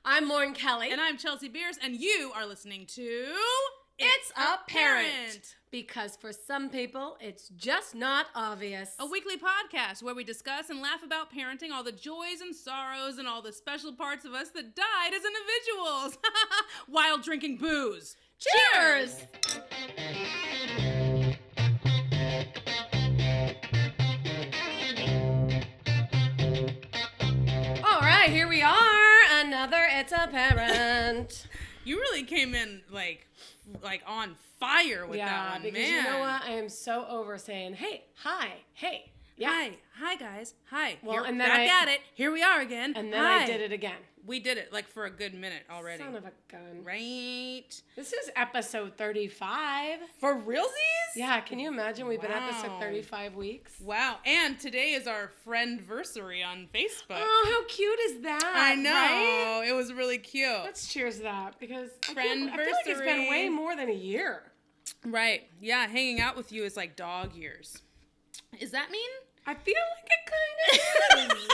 I'm Lauren Kelly. And I'm Chelsea Beers, and you are listening to... It's ApPARENT. Because for some people, it's just not obvious. A weekly podcast where we discuss and laugh about parenting, all the joys and sorrows, and all the special parts of us that died as individuals. While drinking booze. Cheers! All right, here we are. Another It's ApPARENT. You really came in like on fire with that one, because man. You know what? I am so over saying, hey, hi, hey. Yeah. Hi guys, hi. Well, Here, and then back at it. Here we are again. And then hi. I did it again. We did it like for a good minute already. Son of a gun. Right. This is episode 35. For realsies? Yeah, can you imagine? We've been Wow. episode 35 weeks. Wow. And today is our friendversary on Facebook. Oh, how cute is that? I know. Right? It was really cute. Let's cheers that because I feel like it's Friendversary. been way more than a year. Right. Yeah, hanging out with you is like dog years. Is that mean? I feel like it kind of is.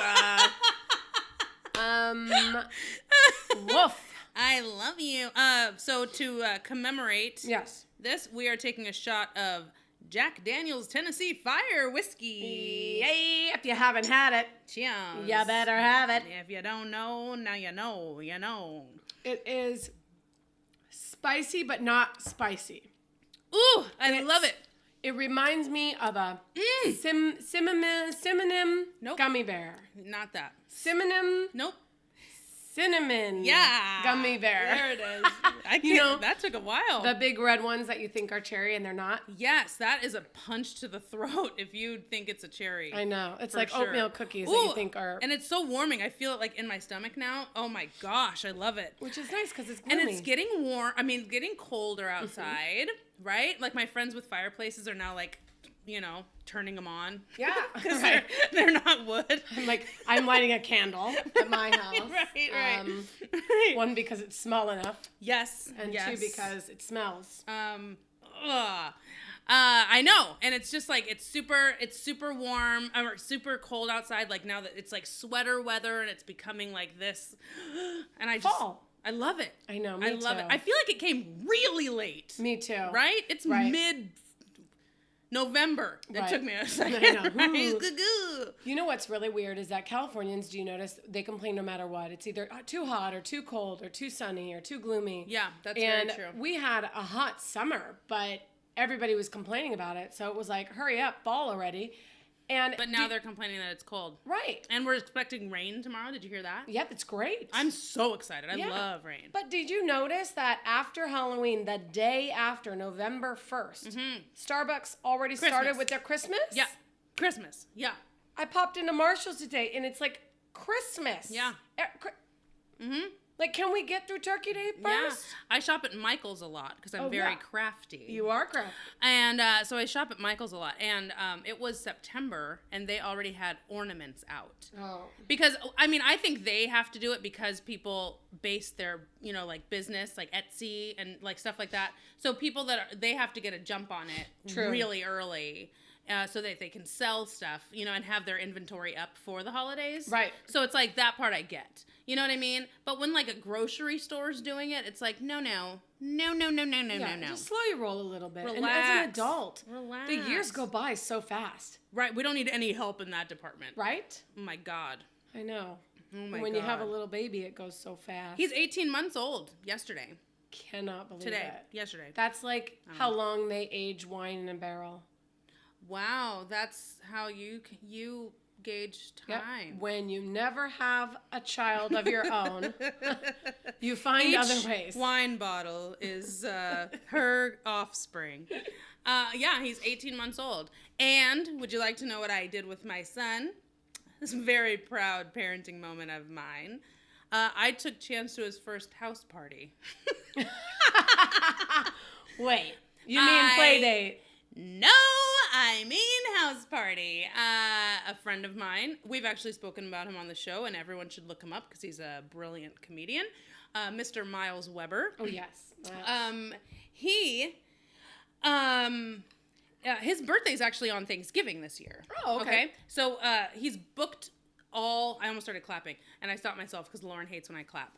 Woof. I love you. So to commemorate Yes. this, we are taking a shot of Jack Daniel's Tennessee Fire whiskey. Yay, if you haven't had it, Cheers. you better have it. If you don't know, now you know. You know. It is spicy, but not spicy. Ooh, I love it. It reminds me of a cinnamon Nope. gummy bear. Not that. Cinnamon Nope. cinnamon Yeah. gummy bear. There it is. I can't, You know, that took a while. The big red ones that you think are cherry and they're not. Yes, that is a punch to the throat if you think it's a cherry. I know. It's For like sure. oatmeal cookies that Ooh, you think are... And it's so warming. I feel it like in my stomach now. Oh my gosh, I love it. Which is nice because it's And gloomy. it's getting getting colder outside, right? Like my friends with fireplaces are now like, turning them on. Yeah, Because right. they're not wood. I'm lighting a candle at my house. Right. One, because it's small enough. Yes. And yes. two, because it smells. I know, and it's just like it's super warm or super cold outside. Like now that it's like sweater weather, and it's becoming like this, and Fall. I love it. I know, I love it. I feel like it came really late. Me too. Right? It's mid-November. It Right. took me a second. I know. Right? You know what's really weird is that Californians, do you notice, they complain no matter what. It's either too hot or too cold or too sunny or too gloomy. Yeah, that's and very true. we had a hot summer, but everybody was complaining about it. So it was like, hurry up, fall already. But now they're complaining that it's cold. Right. And we're expecting rain tomorrow. Did you hear that? Yep, it's great. I'm so excited. I love rain. But did you notice that after Halloween, the day after, November 1st, Starbucks already started with their Christmas? Yeah. Christmas. Yeah. I popped into Marshall's today, and it's like Christmas. Yeah. Like, can we get through Turkey Day first? Yeah. I shop at Michael's a lot because I'm very crafty. You are crafty. And so I shop at Michael's a lot. And it was September, and they already had ornaments out. Oh. Because, I think they have to do it because people base their, like business, like Etsy and like stuff like that. So people they have to get a jump on it really early. So that they can sell stuff, and have their inventory up for the holidays. Right. So it's like that part I get. You know what I mean? But when like a grocery store's doing it, it's like, no. Just slow your roll a little bit. Relax. And as an adult, Relax. the years go by so fast. Right. We don't need any help in that department. Right? Oh my God. I know. Oh my when God. you have a little baby, it goes so fast. He's 18 months old yesterday. Cannot believe it. Yesterday. That's like how long they age wine in a barrel. Wow. That's how you gauge time. Yep. When you never have a child of your own, you find other ways. Wine bottle is her offspring. He's 18 months old. And would you like to know what I did with my son? This very proud parenting moment of mine. I took Chance to his first house party. Wait, you mean play date? No, I mean house party. A friend of mine, we've actually spoken about him on the show, and everyone should look him up because he's a brilliant comedian. Mr. Miles Weber. Oh, yes. His birthday's actually on Thanksgiving this year. Oh, okay. So he's booked I almost started clapping, and I stopped myself because Lauren hates when I clap.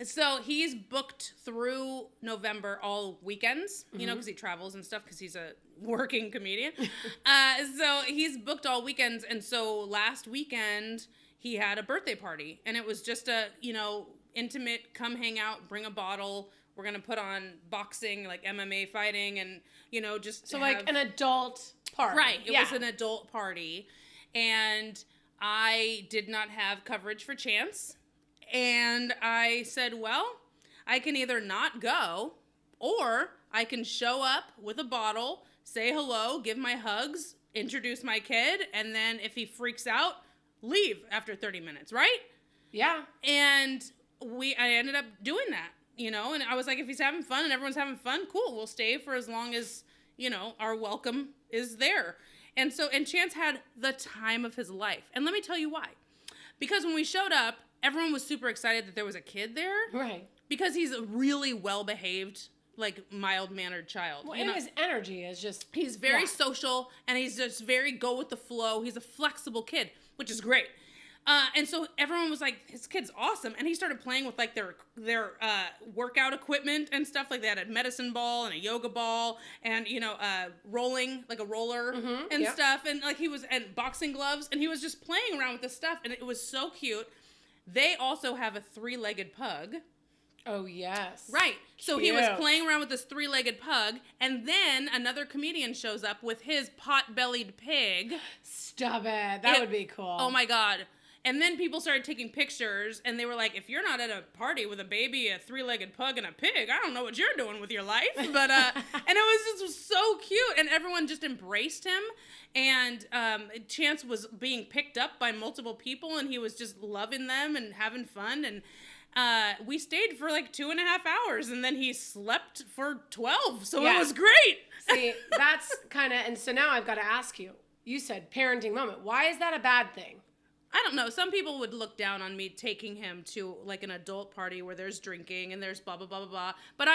So he's booked through November all weekends, you know, because he travels and stuff because he's a working comedian. So he's booked all weekends. And so last weekend he had a birthday party, and it was just a, you know, intimate, come hang out, bring a bottle. We're going to put on boxing, like MMA fighting, and, you know, just so like an adult party. Right. It was an adult party. And I did not have coverage for Chance. And I said, well, I can either not go, or I can show up with a bottle, say hello, give my hugs, introduce my kid, and then if he freaks out, leave after 30 minutes, right? Yeah. And I ended up doing that, you know, and I was like, if he's having fun and everyone's having fun, cool, we'll stay for as long as, you know, our welcome is there. And Chance had the time of his life. And let me tell you why. Because when we showed up, everyone was super excited that there was a kid there. Right. Because he's a really well-behaved, like, mild-mannered child. Well, and his energy is just... He's very social, and he's just very go with the flow. He's a flexible kid, which is great. And so everyone was like, his kid's awesome. And he started playing with, like, their workout equipment and stuff. Like, they had a medicine ball and a yoga ball and, you know, rolling, like a roller and stuff. And, like, and boxing gloves. And he was just playing around with this stuff. And it was so cute. They also have a 3-legged pug. Oh, yes. Right. So he was playing around with this 3-legged pug, and then another comedian shows up with his pot-bellied pig. Stop it. That would be cool. Oh, my God. And then people started taking pictures, and they were like, if you're not at a party with a baby, a 3-legged pug, and a pig, I don't know what you're doing with your life. But, and it was so cute, and everyone just embraced him. And Chance was being picked up by multiple people, and he was just loving them and having fun. And we stayed for like 2.5 hours, and then he slept for 12. So it was great. See, that's kind of, and so now I've got to ask you, you said parenting moment. Why is that a bad thing? I don't know. Some people would look down on me taking him to like an adult party where there's drinking and there's blah, blah, blah, blah, blah. But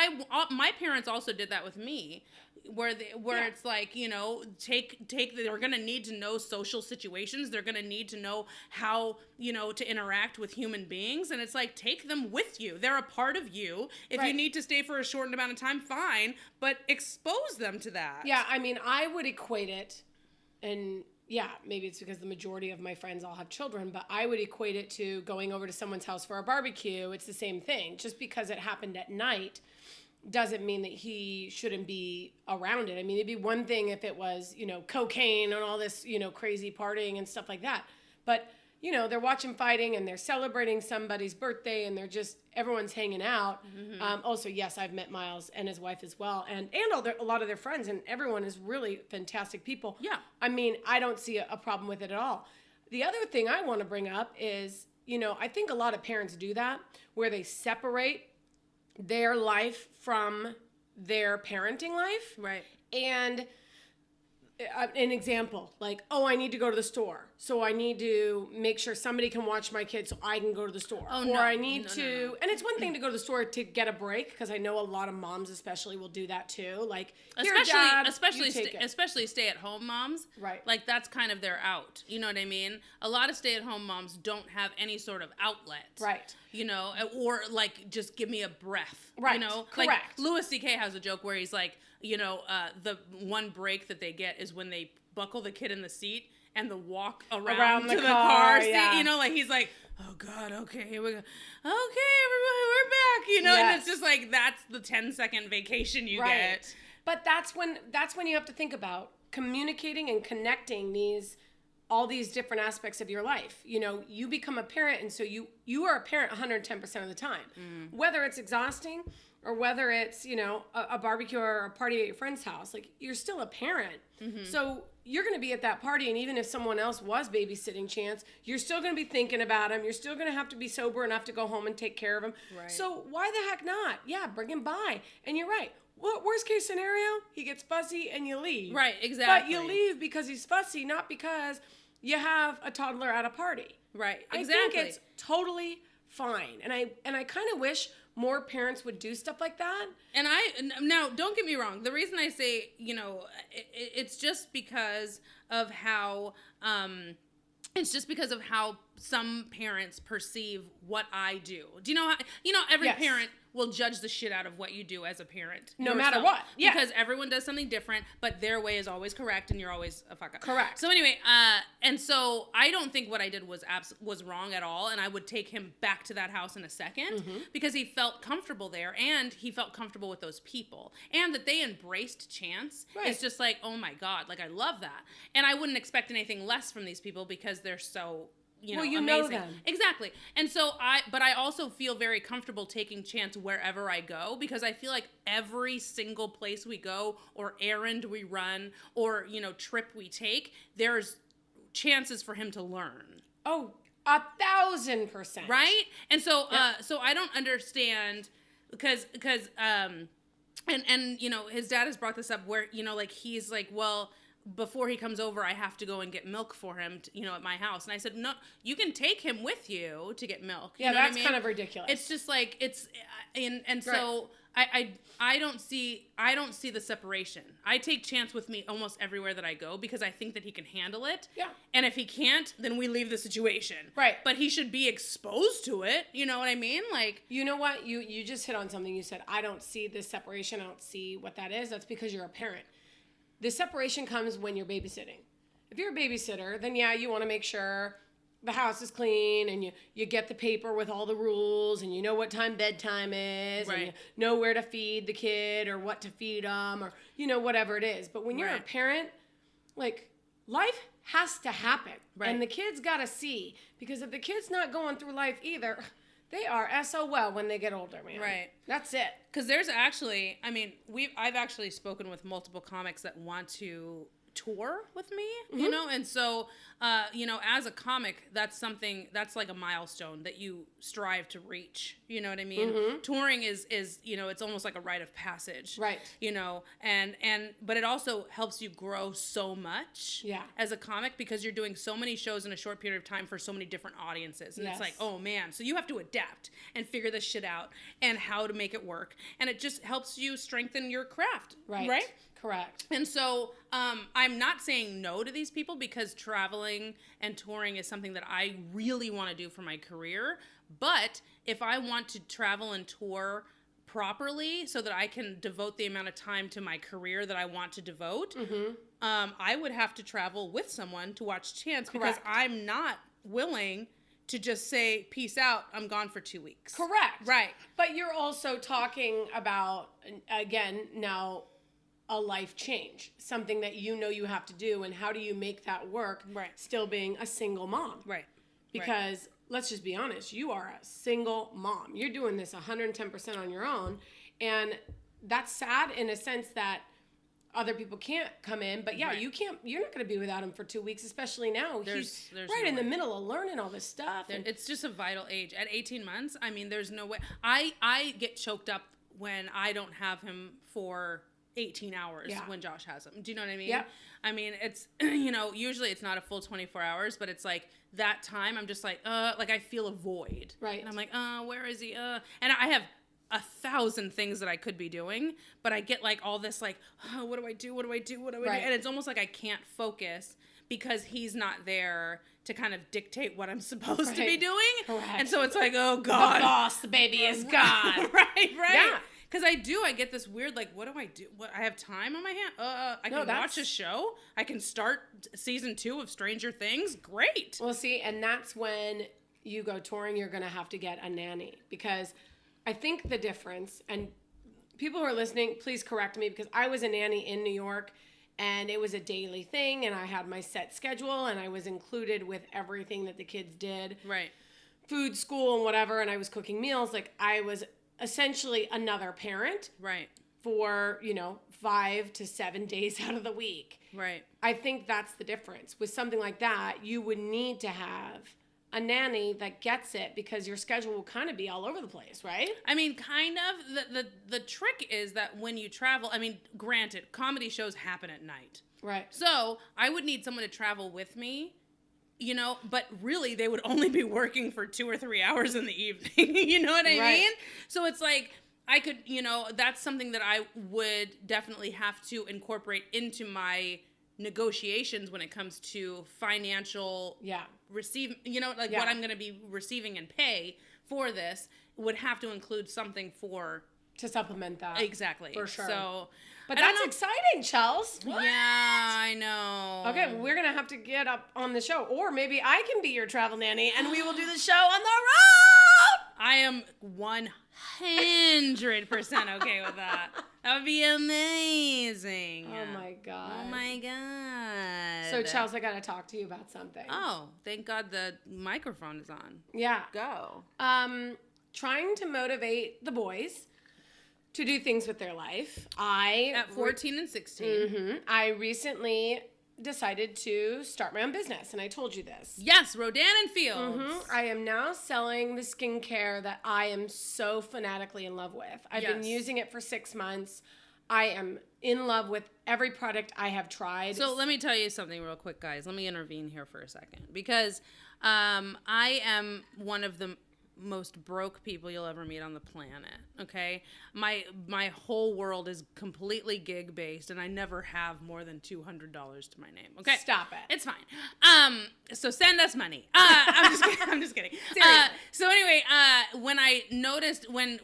my parents also did that with me, where it's like, you know, they're going to need to know social situations. They're going to need to know how, you know, to interact with human beings. And it's like, take them with you. They're a part of you. If you need to stay for a short amount of time, fine. But expose them to that. Yeah, I mean, I would equate it, and yeah, maybe it's because the majority of my friends all have children, but I would equate it to going over to someone's house for a barbecue. It's the same thing. Just because it happened at night doesn't mean that he shouldn't be around it. I mean, it'd be one thing if it was, you know, cocaine and all this, you know, crazy partying and stuff like that. But, you know, they're watching fighting and they're celebrating somebody's birthday and they're just, everyone's hanging out. Also, yes, I've met Miles and his wife as well. And a lot of their friends, and everyone is really fantastic people. Yeah. I mean, I don't see a problem with it at all. The other thing I want to bring up is, you know, I think a lot of parents do that, where they separate their life from their parenting life. Right. And an example, like, oh, I need to go to the store, so I need to make sure somebody can watch my kids so I can go to the store. Oh, or no. I need to, and it's one thing to go to the store to get a break, because I know a lot of moms especially will do that too. Like, especially stay-at-home moms. Right. Like, that's kind of their out. You know what I mean? A lot of stay-at-home moms don't have any sort of outlet. Right. You know, or like, just give me a breath. Right. You know? Correct. Like, Louis C.K. has a joke where he's like, you know, the one break that they get is when they buckle the kid in the seat and the walk around to the car seat. Yeah. You know, like, he's like, oh God, okay, here we go. Okay, everybody, we're back. You know, and it's just like, that's the 10-second vacation you get. But that's when you have to think about communicating and connecting all these different aspects of your life. You know, you become a parent, and so you are a parent 110% of the time. Whether it's exhausting or whether it's, you know, a barbecue or a party at your friend's house, like, you're still a parent. So you're going to be at that party, and even if someone else was babysitting Chance, you're still going to be thinking about him. You're still going to have to be sober enough to go home and take care of him. Right. So why the heck not? Yeah, bring him by. And you're right. Well, worst case scenario, he gets fussy and you leave. Right, exactly. But you leave because he's fussy, not because you have a toddler at a party. Right, exactly. I think it's totally fine. And I kind of wish more parents would do stuff like that. And now, don't get me wrong. The reason I say, you know, it's just because of how It's just because of how some parents perceive what I do. Do you know how, every Yes. parent will judge the shit out of what you do as a parent. No matter what. Yeah. Because everyone does something different, but their way is always correct and you're always a fuck up. Correct. So anyway, and so I don't think what I did was wrong at all, and I would take him back to that house in a second because he felt comfortable there and he felt comfortable with those people. And that they embraced chance. Right. It's just like, oh my God, like I love that. And I wouldn't expect anything less from these people because they're so amazing. Know them. Exactly. And so but I also feel very comfortable taking chance wherever I go because I feel like every single place we go or errand we run or, trip we take, there's chances for him to learn. Oh, 1,000%. Right? And so, so I don't understand because and his dad has brought this up where, like he's like, well, before he comes over, I have to go and get milk for him, at my house. And I said, no, you can take him with you to get milk. Yeah, that's kind of ridiculous. It's just like, so I don't see the separation. I take chance with me almost everywhere that I go because I think that he can handle it. Yeah. And if he can't, then we leave the situation. Right. But he should be exposed to it. You know what I mean? Like, you know what? You just hit on something. You said, I don't see this separation. I don't see what that is. That's because you're a parent. The separation comes when you're babysitting. If you're a babysitter, then you want to make sure the house is clean and you get the paper with all the rules and you know what time bedtime is and you know where to feed the kid or what to feed them or, whatever it is. But when you're a parent, like, life has to happen. Right. And the kid's got to see. Because if the kid's not going through life either, they are SOL when they get older, man. Right. That's it. Because there's actually, I've actually spoken with multiple comics that want to tour with me, and so, as a comic, that's like a milestone that you strive to reach, you know what I mean? Touring is, it's almost like a rite of passage, right? But it also helps you grow so much as a comic because you're doing so many shows in a short period of time for so many different audiences. And it's like, oh man, so you have to adapt and figure this shit out and how to make it work. And it just helps you strengthen your craft, right? Correct. And so I'm not saying no to these people because traveling and touring is something that I really want to do for my career. But if I want to travel and tour properly so that I can devote the amount of time to my career that I want to devote, I would have to travel with someone to watch Chance because I'm not willing to just say, peace out, I'm gone for 2 weeks. Correct. Right. But you're also talking about, again, now, a life change, something that you have to do, and how do you make that work still being a single mom? Right. Because let's just be honest, you are a single mom. You're doing this 110% on your own, and that's sad in a sense that other people can't come in, but you're not going to be without him for 2 weeks, especially now. He's right in the middle of learning all this stuff. It's just a vital age. At 18 months, there's no way. I get choked up when I don't have him for 18 hours when Josh has him. Do you know what I mean? Yeah. It's, usually it's not a full 24 hours, but it's like that time I'm just like I feel a void. Right. And I'm like, where is he? And I have 1,000 things that I could be doing, but I get like all this like, what do I do? What do I do? What do I do? And it's almost like I can't focus because he's not there to kind of dictate what I'm supposed to be doing. Correct. And so it's like, oh God. The boss, the baby is gone. Right. Yeah. Because I get this weird, like, what do I do? I have time on my hand? I can watch a show? I can start season 2 of Stranger Things? Great. Well, see, and that's when you go touring, you're going to have to get a nanny. Because I think the difference, and people who are listening, please correct me, because I was a nanny in New York, and it was a daily thing, and I had my set schedule, and I was included with everything that the kids did. Right. Food, school, and whatever, and I was cooking meals. Like, I was essentially another parent for 5 to 7 days out of the week. Right. I think that's the difference. With something like that, you would need to have a nanny that gets it because your schedule will kind of be all over the place, right? Kind of. The trick is that when you travel, granted, comedy shows happen at night. Right. So I would need someone to travel with me, but really they would only be working for 2 or 3 hours in the evening. You know what I mean? So it's like, I could, that's something that I would definitely have to incorporate into my negotiations when it comes to financial what I'm going to be receiving and pay for this would have to include something to supplement that. Exactly. For sure. So, but that's exciting, Chels. What? Yeah, I know. Okay, we're going to have to get up on the show. Or maybe I can be your travel nanny and we will do the show on the road. I am 100% okay with that. That would be amazing. Oh, my God. Oh, my God. So, Chels, I got to talk to you about something. Oh, thank God the microphone is on. Yeah. Go. Trying to motivate the boys to do things with their life. At 14 and 16. Mm-hmm, I recently decided to start my own business, and I told you this. Yes, Rodan and Fields. Mm-hmm. I am now selling the skincare that I am so fanatically in love with. I've been using it for 6 months. I am in love with every product I have tried. So let me tell you something real quick, guys. Let me intervene here for a second, because I am one of the most broke people you'll ever meet on the planet. Okay, my whole world is completely gig based, and I never have more than $200 to my name. Okay, stop it. It's fine. So send us money. I'm just kidding. I'm just kidding. So anyway, when I noticed when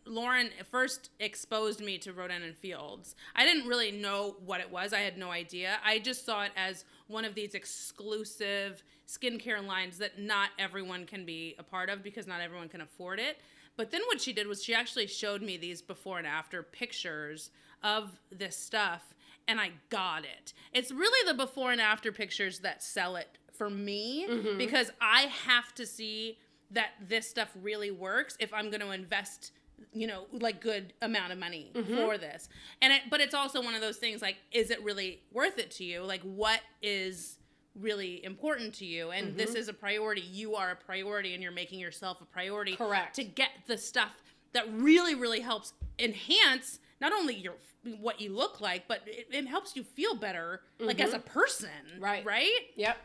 Lauren first exposed me to Rodan and Fields, I didn't really know what it was. I had no idea. I just saw it as one of these exclusive skincare lines that not everyone can be a part of because not everyone can afford it. But then what she did was she actually showed me these before and after pictures of this stuff, and I got it. It's really the before and after pictures that sell it for me, because I have to see that this stuff really works if I'm going to invest, like good amount of money for this. But it's also one of those things, like, is it really worth it to you? Like, what is really important to you? And this is a priority. You are a priority, and you're making yourself a priority. Correct. To get the stuff that really, really helps enhance not only what you look like, but it helps you feel better, like as a person. Right. Yep.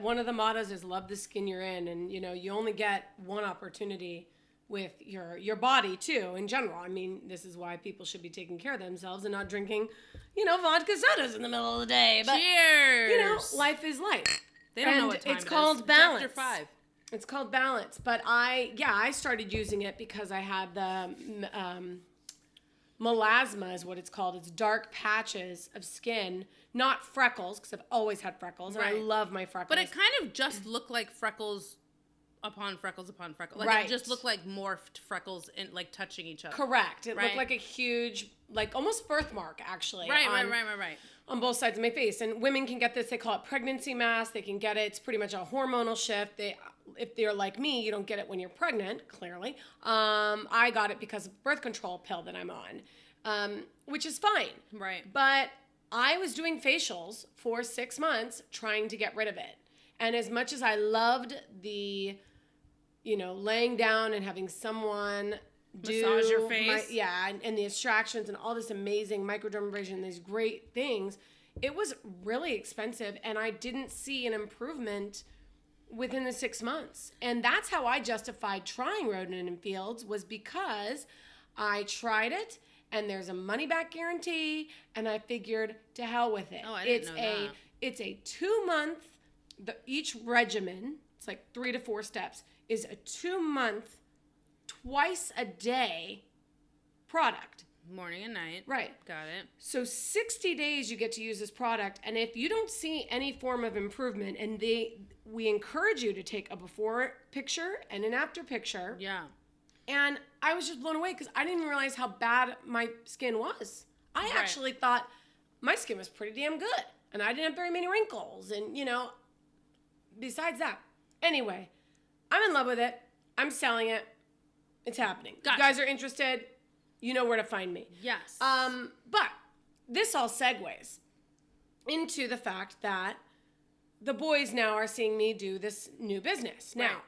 One of the mottos is love the skin you're in, and you only get one opportunity with your body too in general. I mean, this is why people should be taking care of themselves and not drinking, vodka sodas in the middle of the day. But, cheers. Life is life. They don't know what time it's called balance. It's after 5. It's called balance. But I started using it because I had the melasma is what it's called. It's dark patches of skin, not freckles, because I've always had freckles, and I love my freckles. But it kind of just looked like freckles upon freckles upon freckles. Like, it just looked like morphed freckles and like touching each other. Correct. It looked like a huge, like almost birthmark, actually. Right. On both sides of my face. And women can get this. They call it pregnancy mass. They can get it. It's pretty much a hormonal shift. If they're like me, you don't get it when you're pregnant, clearly. I got it because of birth control pill that I'm on, which is fine. Right. But I was doing facials for 6 months trying to get rid of it. And as much as I loved the laying down and having someone massage your face. And the extractions and all this amazing microdermabrasion, these great things, it was really expensive, and I didn't see an improvement within the 6 months. And that's how I justified trying Rodan and Fields, was because I tried it, and there's a money-back guarantee, and I figured, to hell with it. Oh, I didn't know that. It's a 2-month, each regimen, it's like 3 to 4 steps, is a 2-month, twice a day product. Morning and night. Right. Got it. So 60 days you get to use this product, and if you don't see any form of improvement, and we encourage you to take a before picture and an after picture. Yeah. And I was just blown away because I didn't even realize how bad my skin was. I actually thought my skin was pretty damn good, and I didn't have very many wrinkles, and besides that. Anyway, I'm in love with it. I'm selling it. It's happening. Gotcha. You guys are interested, you know where to find me. Yes. But this all segues into the fact that the boys now are seeing me do this new business. Right. Now,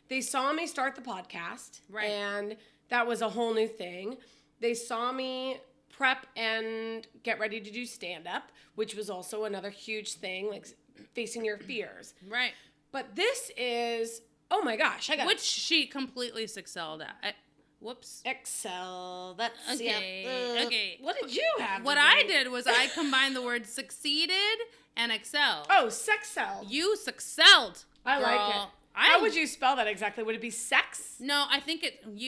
they saw me start the podcast, right, and that was a whole new thing. They saw me prep and get ready to do stand-up, which was also another huge thing, like facing your fears. Right. But this is, oh my gosh, which she completely excelled at. Whoops. Excel. That's okay. Okay. What did you have? What I did was I combined the word succeeded and excelled. Oh, sexcelled. You excelled. I girl. like it. How would you spell that exactly? Would it be sex? No, I think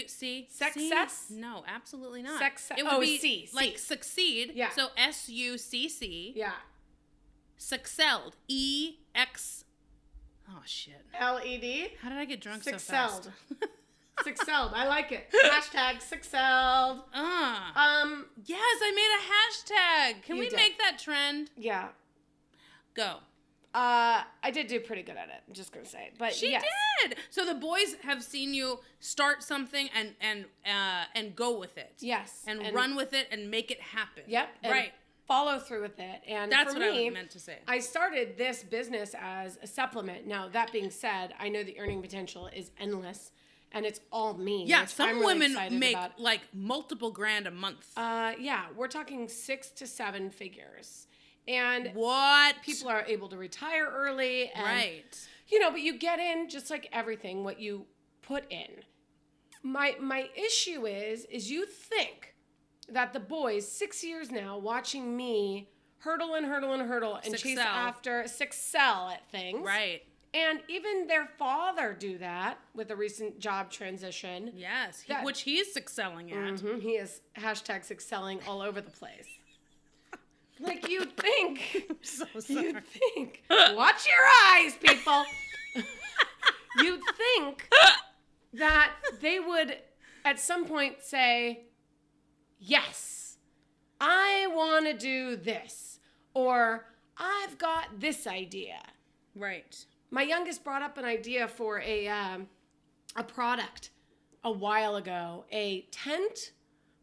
see? Success? No, absolutely not. It would be C. Like succeed. Yeah. So SUCC. Yeah. Succelled. EX. Oh, shit. LED? How did I get drunk so Succelled. fast? Succelled. I like it. Hashtag succelled. Yes, I made a hashtag. Can we did. make that trend? Yeah. Go. I did do pretty good at it. I'm just gonna say, but She yes. did. So the boys have seen you start something and go with it. Yes. And run with it and make it happen. Yep. And right. follow through with it. And That's for what me, I meant to say. I started this business as a supplement. Now, that being said, I know the earning potential is endless, and it's all me. Yeah, which some I'm really women excited make about. like multiple grand a month. Yeah, we're talking 6 to 7 figures. And What? people are able to retire early. And, Right. You know, but you get in just like everything, what you put in. My issue is you think that the boys, 6 years now, watching me hurdle and chase after excel at things. Right. And even their father do that with a recent job transition. Yes, which he's excelling at. Mm-hmm, he is hashtag excelling all over the place. Like you'd think. I'm so sorry. You'd think. Watch your eyes, people. You'd think that they would at some point say, yes, I want to do this. Or I've got this idea. Right. My youngest brought up an idea for a product a while ago, a tent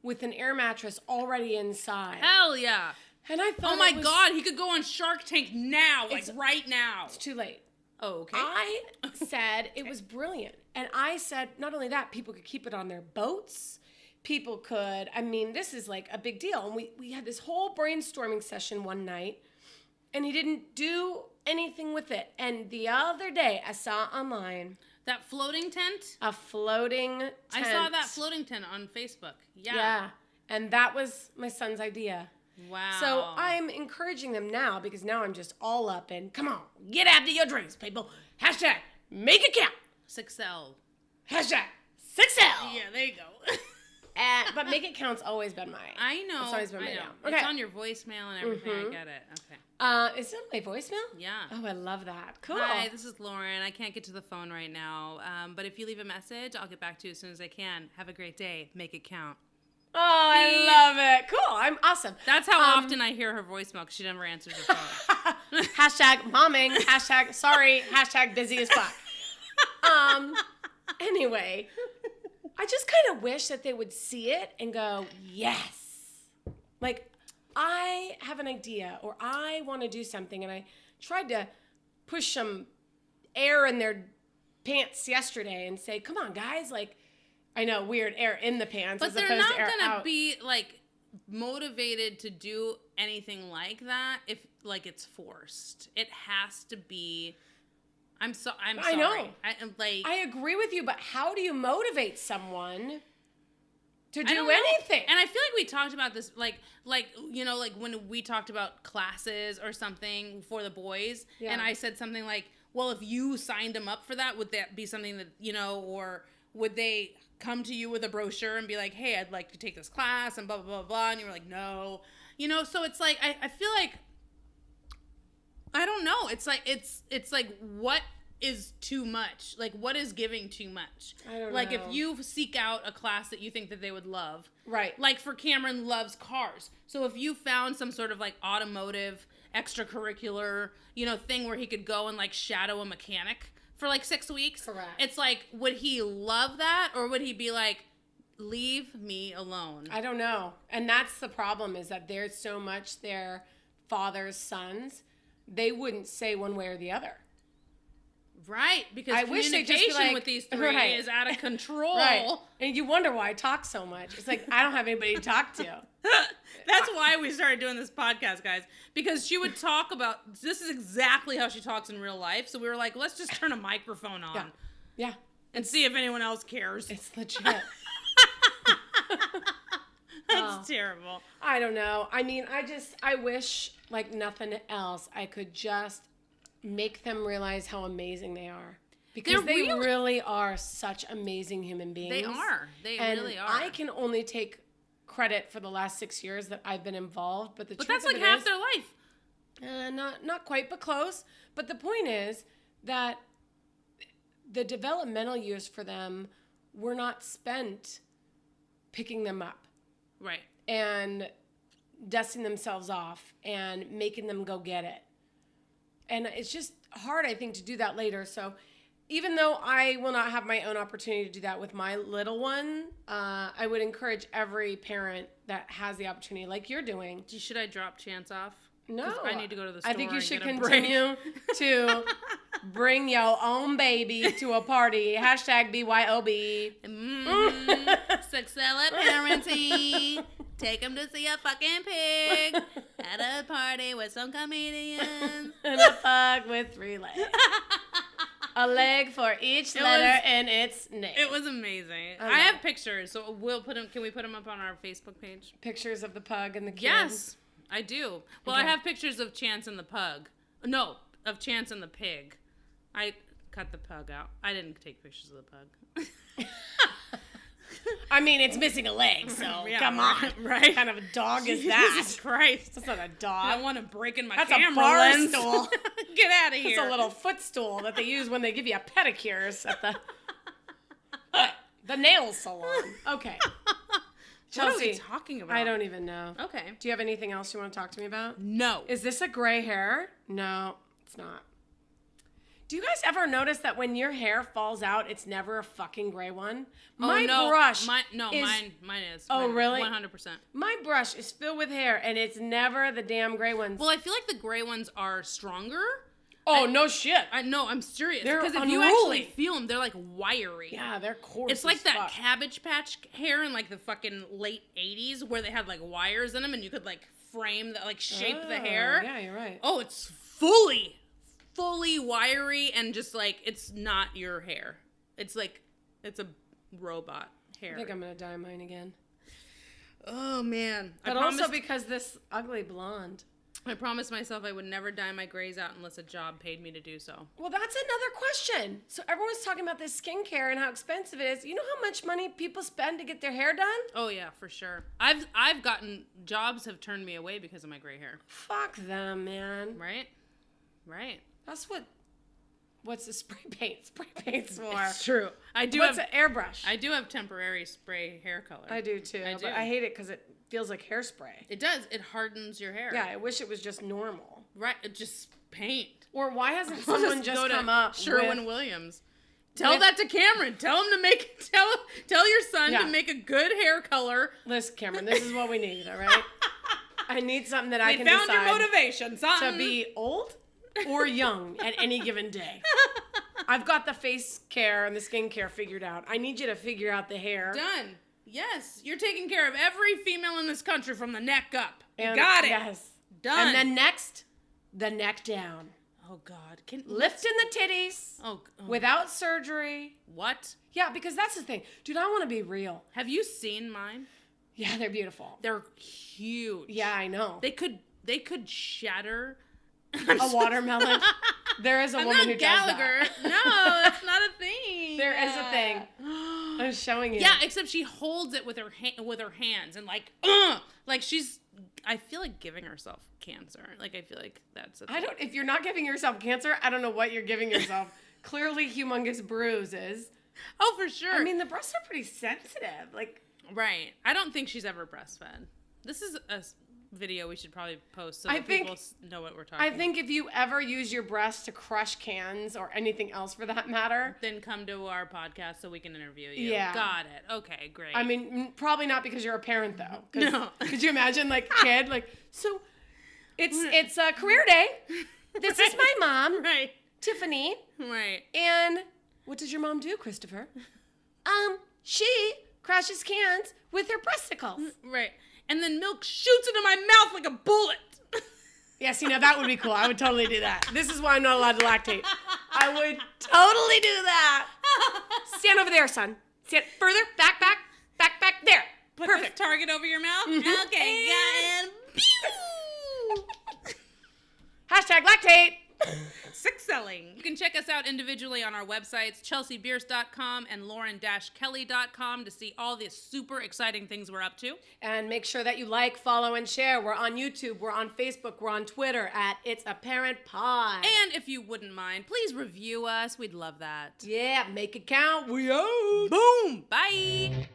with an air mattress already inside. Hell yeah. And I thought, oh my God, he could go on Shark Tank now, like right now. It's too late. Oh, okay. I said it was brilliant. And I said, not only that, people could keep it on their boats. People could, I mean, this is like a big deal. And we had this whole brainstorming session one night, and he didn't do anything with it. And the other day, I saw online That floating tent? a floating tent. I saw that floating tent on Facebook. Yeah. Yeah. And that was my son's idea. Wow. So I'm encouraging them now because now I'm just all up in, come on, get after your dreams, people. Hashtag make it count. Excel. Hashtag success. Yeah, there you go. But make it count's always been my. I know. It's always been my I know. jam. It's Okay. on your voicemail and everything. Mhm. I get it. Okay. Is it my voicemail? Yeah. Oh, I love that. Cool. Hi, this is Lauren. I can't get to the phone right now. But if you leave a message, I'll get back to you as soon as I can. Have a great day. Make it count. Oh, I love it. Cool. I'm awesome. That's how often I hear her voicemail because she never answers her phone. Hashtag momming. Hashtag sorry. Hashtag busy as fuck. Anyway, I just kind of wish that they would see it and go, yes. Like, I have an idea or I want to do something, and I tried to push some air in their pants yesterday and say, come on, guys, like, I know, weird, air in the pants But as they're opposed not to air gonna out. be like motivated to do anything like that if like it's forced. It has to be. I'm sorry. I know. I agree with you, but how do you motivate someone to do don't know. anything? And I feel like we talked about this, like you know, like when we talked about classes or something for the boys, Yeah. and I said something like, well, if you signed them up for that, would that be something that, you know, or would they come to you with a brochure and be like, hey, I'd like to take this class and blah, blah, blah, blah. And you were like, no, you know, so it's like, I feel like, I don't know. It's like, it's like, what is too much? Like, what is giving too much? I don't like, know. if you seek out a class that you think that they would love. Right. Like, for Cameron loves cars. So if you found some sort of like automotive extracurricular, you know, thing where he could go and like shadow a mechanic for like 6 weeks. Correct. It's like, would he love that, or would he be like, leave me alone? I don't know. And that's the problem, is that there's so much their father's sons, they wouldn't say one way or the other. Right, because I wish they'd just be communication like, with these three right. is out of control. Right. And you wonder why I talk so much. It's like, I don't have anybody to talk to. That's why we started doing this podcast, guys. Because she would talk about, this is exactly how she talks in real life. So we were like, let's just turn a microphone on. Yeah. Yeah. And see if anyone else cares. It's legit. That's It's terrible. I don't know. I mean, I wish, like nothing else, I could just make them realize how amazing they are. Because they really are such amazing human beings. They are. They really are. I can only take credit for the last 6 years that I've been involved, but the truth that's of like it half is, their life. not quite, but close. But the point is that the developmental years for them were not spent picking them up. Right. And dusting themselves off and making them go get it. And it's just hard, I think, to do that later. So even though I will not have my own opportunity to do that with my little one, I would encourage every parent that has the opportunity, like you're doing. Should I drop Chance off? No. I need to go to the store. I think you should and continue to bring your own baby to a party. Hashtag BYOB. Success parenting. Take him to see a fucking pig at a party with some comedians. And a pug with 3 legs. A leg for each letter in its name. It was amazing. I have pictures, so we'll put them. Can we put them up on our Facebook page? Pictures of the pug and the kid. Yes, I do. Well, Okay. I have pictures of Chance and the pug. No, of Chance and the pig. I cut the pug out. I didn't take pictures of the pug. I mean, it's missing a leg, so Yeah, come on. right. What kind of a dog is that? Jesus Christ. That's not a I dog. want to break in my That's camera a bar lens. stool. Get out of here. It's a little footstool that they use when they give you pedicures at the nail salon. Okay. What are we Chelsea, talking about? I don't even know. Okay. Do you have anything else you want to talk to me about? No. Is this a gray hair? No, it's not. Do you guys ever notice that when your hair falls out, it's never a fucking gray one? My brush Mine is. Oh, really? 100%. My brush is filled with hair, and it's never the damn gray ones. Well, I feel like the gray ones are stronger. Oh, no shit. I know, I'm serious. They're Because if unruly. you actually feel them, they're like wiry. Yeah, they're coarse. It's like as that fuck. Cabbage Patch hair in like the fucking late 80s where they had like wires in them and you could like frame, like shape the hair. Yeah, you're right. Oh, it's fully wiry and just like, it's not your hair. It's like, it's a robot hair. I think I'm going to dye mine again. Oh, man. But also because this ugly blonde. I promised myself I would never dye my grays out unless a job paid me to do so. Well, that's another question. So everyone's talking about this skincare and how expensive it is. You know how much money people spend to get their hair done? Oh yeah, for sure. I've gotten jobs have turned me away because of my gray hair. Fuck them, man. Right. That's what's the spray paint? Spray paint's for. It's true. What's an airbrush? I do have temporary spray hair color. I do too. But I hate it because it feels like hairspray. It does. It hardens your hair. Yeah, I wish it was just normal. Right. It just paint. Or why hasn't someone just come up Sherwin-Williams? Tell that to Cameron. Tell him to make tell your son to make a good hair color. Listen, Cameron, this is what we need, all right? I need something that I can found decide your motivation, son. to be old or young at any given day. I've got the face care and the skin care figured out. I need you to figure out the hair. Done. Yes, you're taking care of every female in this country from the neck up. You And got it. Yes. Done. And then next, the neck down. Oh God. Lifting the titties without surgery. What? Yeah, because that's the thing. Dude, I want to be real. Have you seen mine? Yeah, they're beautiful. They're huge. Yeah, I know. They could shatter A watermelon. There is a woman who Gallagher. does that. No, that's not a thing. There is a thing. I'm showing you. Yeah, except she holds it with her hands and like she's. I feel like giving herself cancer. Like I feel like that's. A thing. If you're not giving yourself cancer, I don't know what you're giving yourself. Clearly, humongous bruises. Oh, for sure. I mean, the breasts are pretty sensitive. Like. Right. I don't think she's ever breastfed. This is a video we should probably post so that people know what we're talking about. I think if you ever use your breasts to crush cans or anything else for that matter, then come to our podcast so we can interview you. Yeah. Got it. Okay, great. I mean, probably not because you're a parent though. No. Could you imagine like kid like so it's a career day. This is my mom, right. Tiffany. Right. And what does your mom do, Christopher? She crashes cans with her breasticles. Right. And then milk shoots into my mouth like a bullet. Yeah, see, now that would be cool. I would totally do that. This is why I'm not allowed to lactate. I would totally do that. Stand over there, son. Stand further, back, there. Perfect. Target target over your mouth? Okay, got it. Hashtag lactate. Sick selling. You can check us out individually on our websites, chelseabierce.com and lauren-kelly.com, to see all the super exciting things we're up to. And make sure that you like, follow, and share. We're on YouTube, we're on Facebook, we're on Twitter at It's Apparent Pod. And if you wouldn't mind, please review us. We'd love that. Yeah, make it count. We out. Boom. Bye.